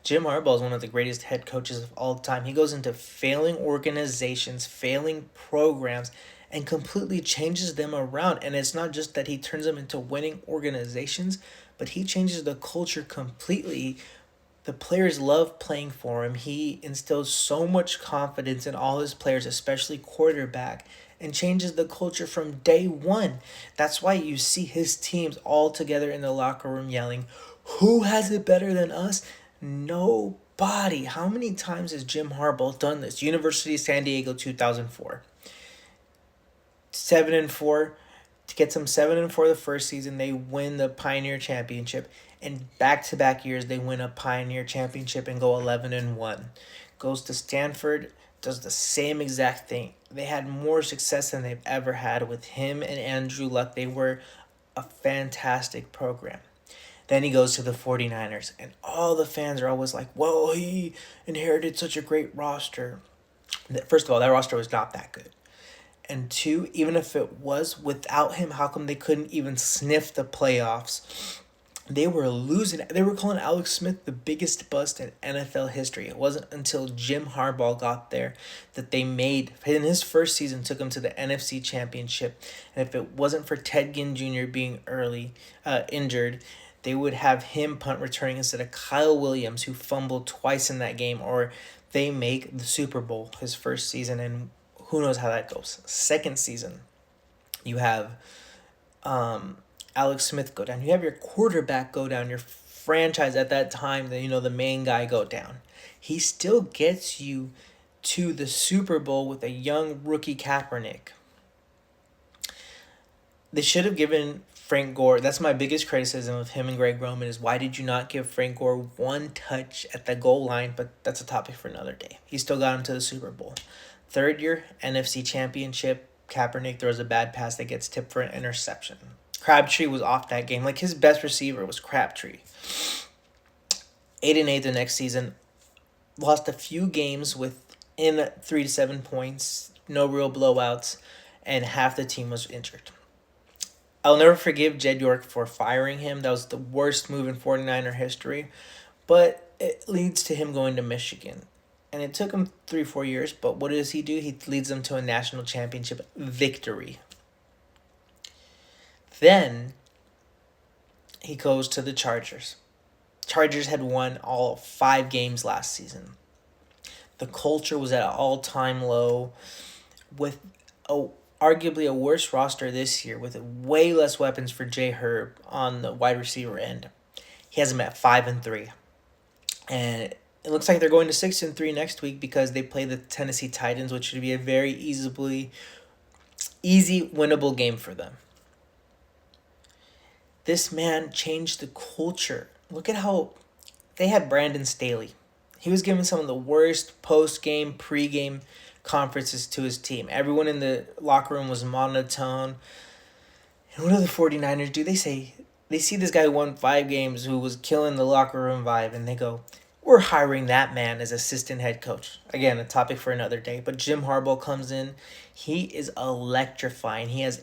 Jim Harbaugh is one of the greatest head coaches of all time. He goes into failing organizations, failing programs, and completely changes them around. And it's not just that he turns them into winning organizations, but he changes the culture completely. The players love playing for him. He instills so much confidence in all his players, especially quarterback, and changes the culture from day one. That's why you see his teams all together in the locker room yelling, "Who has it better than us?" Nobody. How many times has Jim Harbaugh done this? University of San Diego 2004. 7-4. To get some 7-4 the first season, they win the Pioneer Championship. And back-to-back years, they win a Pioneer Championship and go 11-1. Goes to Stanford, does the same exact thing. They had more success than they've ever had with him and Andrew Luck. They were a fantastic program. Then he goes to the 49ers, and all the fans are always like, whoa, he inherited such a great roster. First of all, that roster was not that good. And two, even if it was without him, how come they couldn't even sniff the playoffs? They were losing. They were calling Alex Smith the biggest bust in NFL history. It wasn't until Jim Harbaugh got there that they made, in his first season, took him to the NFC Championship. And if it wasn't for Ted Ginn Jr. being injured, they would have him punt returning instead of Kyle Williams, who fumbled twice in that game, or they make the Super Bowl his first season, and who knows how that goes. Second season, you have Alex Smith go down. You have your quarterback go down. Your franchise at that time, the main guy go down. He still gets you to the Super Bowl with a young rookie Kaepernick. They should have given Frank Gore. That's my biggest criticism of him and Greg Roman is why did you not give Frank Gore one touch at the goal line? But that's a topic for another day. He still got him to the Super Bowl. Third year, NFC Championship. Kaepernick throws a bad pass that gets tipped for an interception. Crabtree was off that game. Like, his best receiver was Crabtree. 8-8 the next season. Lost a few games within 3 to 7 points. No real blowouts. And half the team was injured. I'll never forgive Jed York for firing him. That was the worst move in 49er history. But it leads to him going to Michigan. And it took him 3-4 years, but what does he do? He leads them to a national championship victory. Then he goes to the Chargers. Chargers had won all 5 games last season. The culture was at an all-time low with arguably a worse roster this year with way less weapons for Jay Herb on the wide receiver end. He has them at 5-3. And it looks like they're going to 6-3 next week because they play the Tennessee Titans, which should be a very easy winnable game for them. This man changed the culture. Look at how they had Brandon Staley. He was giving some of the worst post-game, pre-game conferences to his team. Everyone in the locker room was monotone. And what do the 49ers do? They see this guy who won 5 games who was killing the locker room vibe, and they go, we're hiring that man as assistant head coach. Again, a topic for another day. But Jim Harbaugh comes in. He is electrifying. He has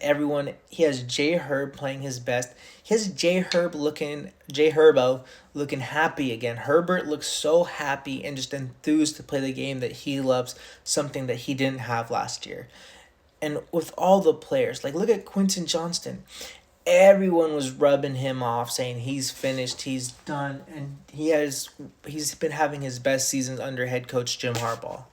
Jay Herb playing his best. He has Jay Herbo looking happy again. Herbert looks so happy and just enthused to play the game that he loves, something that he didn't have last year. And with all the players, like look at Quentin Johnston. Everyone was rubbing him off, saying he's finished, he's done, and he's been having his best seasons under head coach Jim Harbaugh.